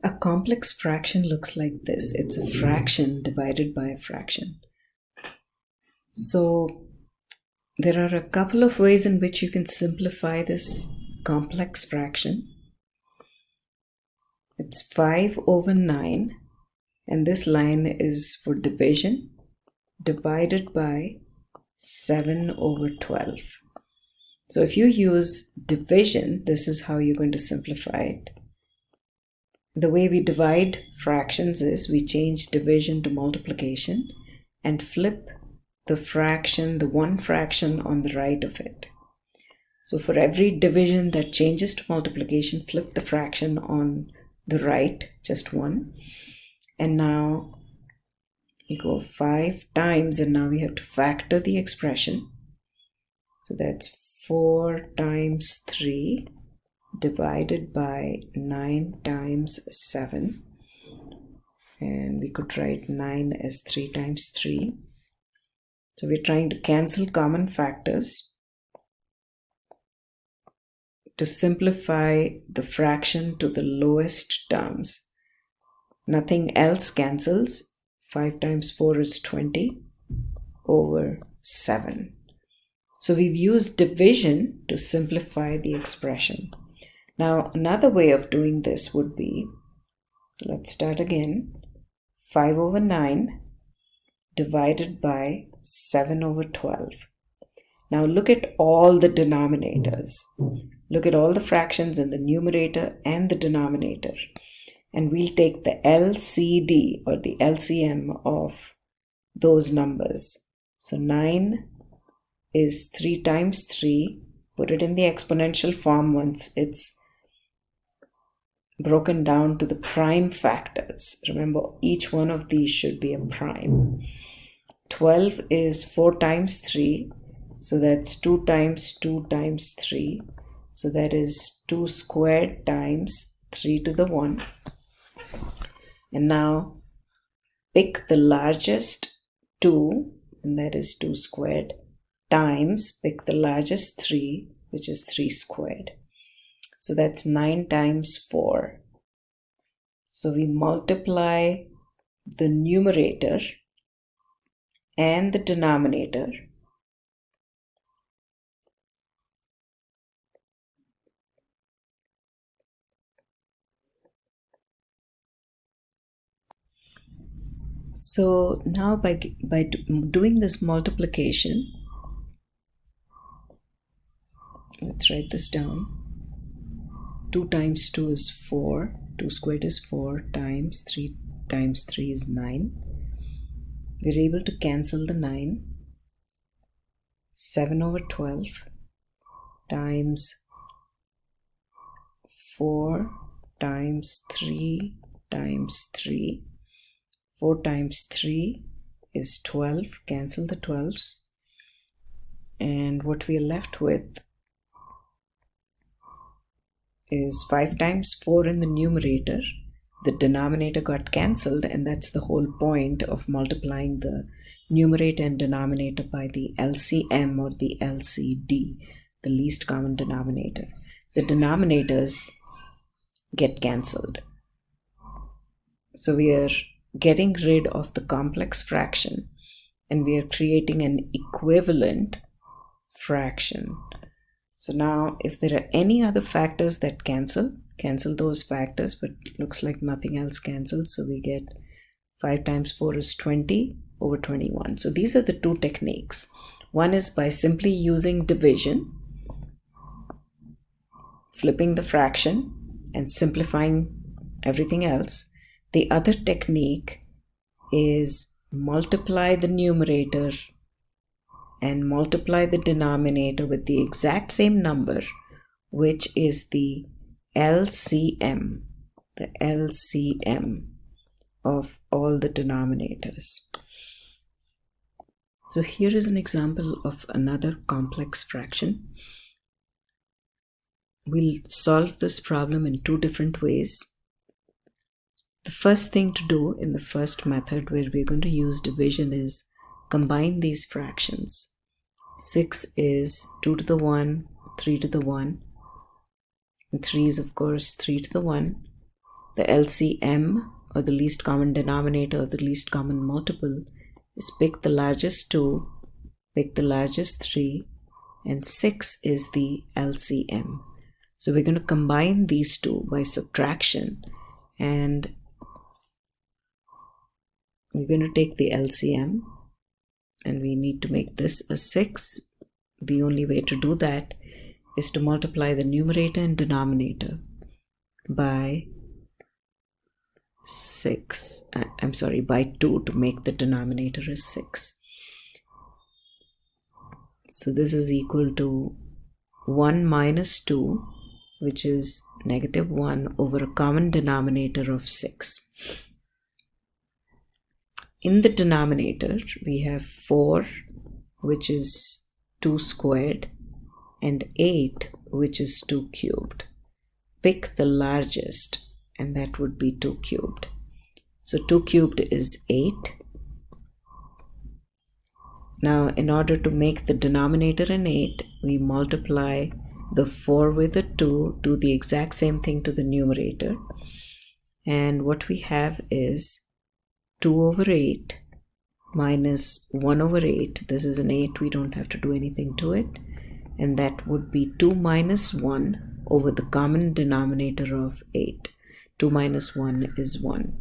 A complex fraction looks like this. It's a fraction divided by a fraction. So there are a couple of ways in which you can simplify this complex fraction. It's 5/9, and this line is for division, divided by 7/12. So if you use division, this is how you're going to simplify it. The way we divide fractions is we change division to multiplication and flip the fraction, the one fraction on the right of it. So for every division that changes to multiplication, flip the fraction on the right, just one. And now you go 5 times, and now we have to factor the expression. So that's 4 times 3 divided by 9 times 7. And we could write 9 as 3 times 3. So we're trying to cancel common factors to simplify the fraction to the lowest terms. Nothing else cancels. 5 times 4 is 20 over 7. So we've used division to simplify the expression. Now, another way of doing this would be, so let's start again, 5/9 divided by 7/12. Now look at all the denominators. Look at all the fractions in the numerator and the denominator. And we'll take the LCD, or the LCM, of those numbers. So 9 is 3 times 3. Put it in the exponential form once it's broken down to the prime factors. Remember, each one of these should be a prime. 12 is 4 times 3. So that's 2 times 2 times 3. So that is 2 squared times 3 to the 1. And now pick the largest 2, and that is 2 squared, times pick the largest 3, which is 3 squared. So that's 9 times 4. So we multiply the numerator and the denominator. So now by doing this multiplication, let's write this down. 2 times 2 is 4. 2 squared is 4 times 3 times 3 is 9. We're able to cancel the 9. 7/12 times 4 times 3 times 3. 4 times 3 is 12. Cancel the 12s. And what we are left with is 5 times 4 in the numerator. The denominator got cancelled, and that's the whole point of multiplying the numerator and denominator by the LCM or the LCD, the least common denominator. The denominators get cancelled. So we are getting rid of the complex fraction, and we are creating an equivalent fraction. So now if there are any other factors that cancel those factors, but looks like nothing else cancels. So we get 5 times 4 is 20 over 21. So these are the two techniques. One is by simply using division, flipping the fraction and simplifying everything else. The other technique is multiply the numerator and multiply the denominator with the exact same number, which is the LCM of all the denominators. So here is an example of another complex fraction. We'll solve this problem in two different ways. The first thing to do in the first method, where we're going to use division, is combine these fractions. 6 is 2 to the 1, 3 to the 1. And 3 is, of course, 3 to the 1. the LCM, or the least common denominator, or the least common multiple, is pick the largest 2, pick the largest 3, and 6 is the LCM. So we're going to combine these two by subtraction, and we're going to take the LCM, and we need to make this a 6. The only way to do that is to multiply the numerator and denominator by by 2 to make the denominator a 6. So this is equal to 1 minus 2, which is -1 over a common denominator of 6. In the denominator, we have 4, which is 2 squared, and 8, which is 2 cubed. Pick the largest, and that would be 2 cubed. So 2 cubed is 8. Now, in order to make the denominator an 8, we multiply the 4 with the 2, do the exact same thing to the numerator. And what we have is 2 over 8 minus 1 over 8. This is an 8, we don't have to do anything to it. And that would be 2 minus 1 over the common denominator of 8. 2 minus 1 is 1.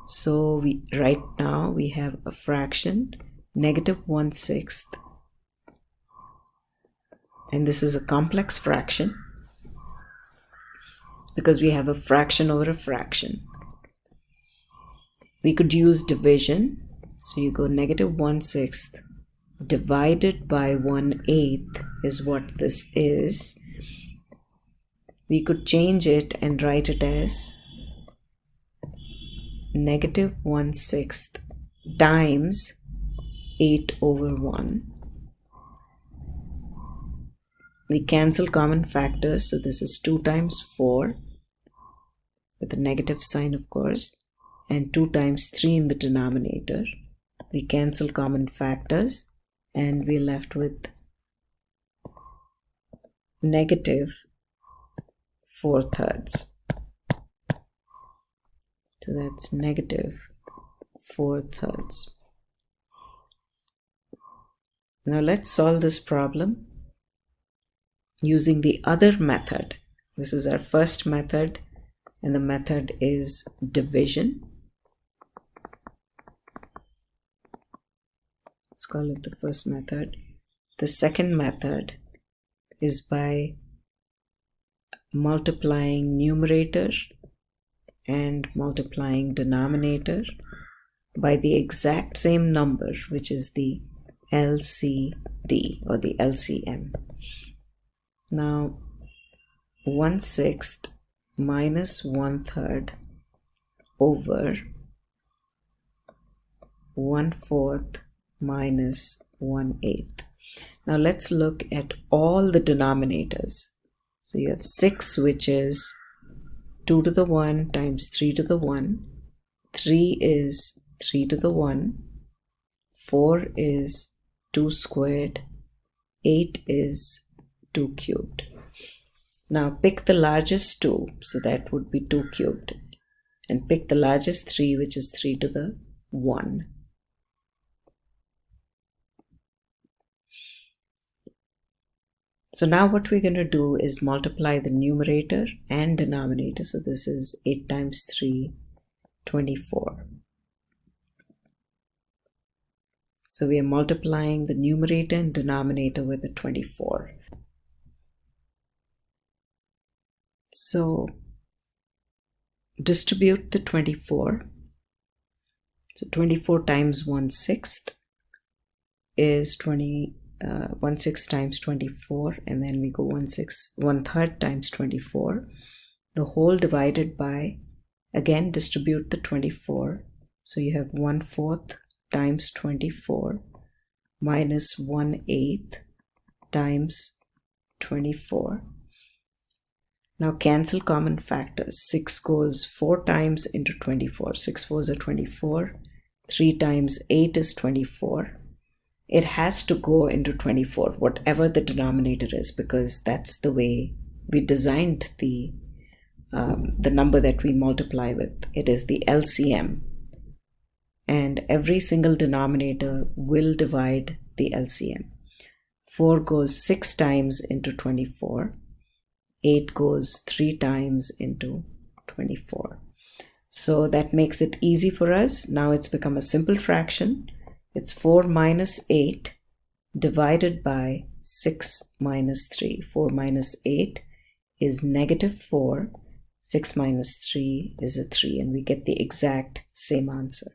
So right now we have a fraction, -1/6. And this is a complex fraction because we have a fraction over a fraction. We could use division. So you go -1/6 divided by 1/8 is what this is. We could change it and write it as -1/6 times 8 over 1. We cancel common factors, so this is 2 times 4 with a negative sign, of course, and 2 times 3 in the denominator. We cancel common factors, and we're left with -4/3. So that's -4/3. Now let's solve this problem using the other method. This is our first method, and the method is division. Let's call it the first method. The second method is by multiplying numerator and multiplying denominator by the exact same number, which is the LCD or the LCM. Now 1/6 minus 1/3 over 1/4 minus 1/8. Now let's look at all the denominators. So you have 6, which is 2 to the 1 times 3 to the 1. 3 is 3 to the 1. 4 is 2 squared. 8 is 2 cubed. Now pick the largest 2, so that would be 2 cubed. And pick the largest 3, which is 3 to the 1. So now what we're going to do is multiply the numerator and denominator. So this is 8 times 3, 24. So we are multiplying the numerator and denominator with a 24. So distribute the 24. So 24 times 1/6 is 1/6 times 24, and then we go 1/3 times 24. The whole divided by, again distribute the 24. So you have 1/4 times 24 minus 1/8 times 24. Now cancel common factors. 6 goes 4 times into 24. 6 4s are 24. 3 times 8 is 24. It has to go into 24, whatever the denominator is, because that's the way we designed the the number that we multiply with. It is the LCM. And every single denominator will divide the LCM. 4 goes 6 times into 24. 8 goes 3 times into 24. So that makes it easy for us. Now it's become a simple fraction. It's 4 minus 8 divided by 6 minus 3. 4 minus 8 is negative 4. 6 minus 3 is a 3, and we get the exact same answer.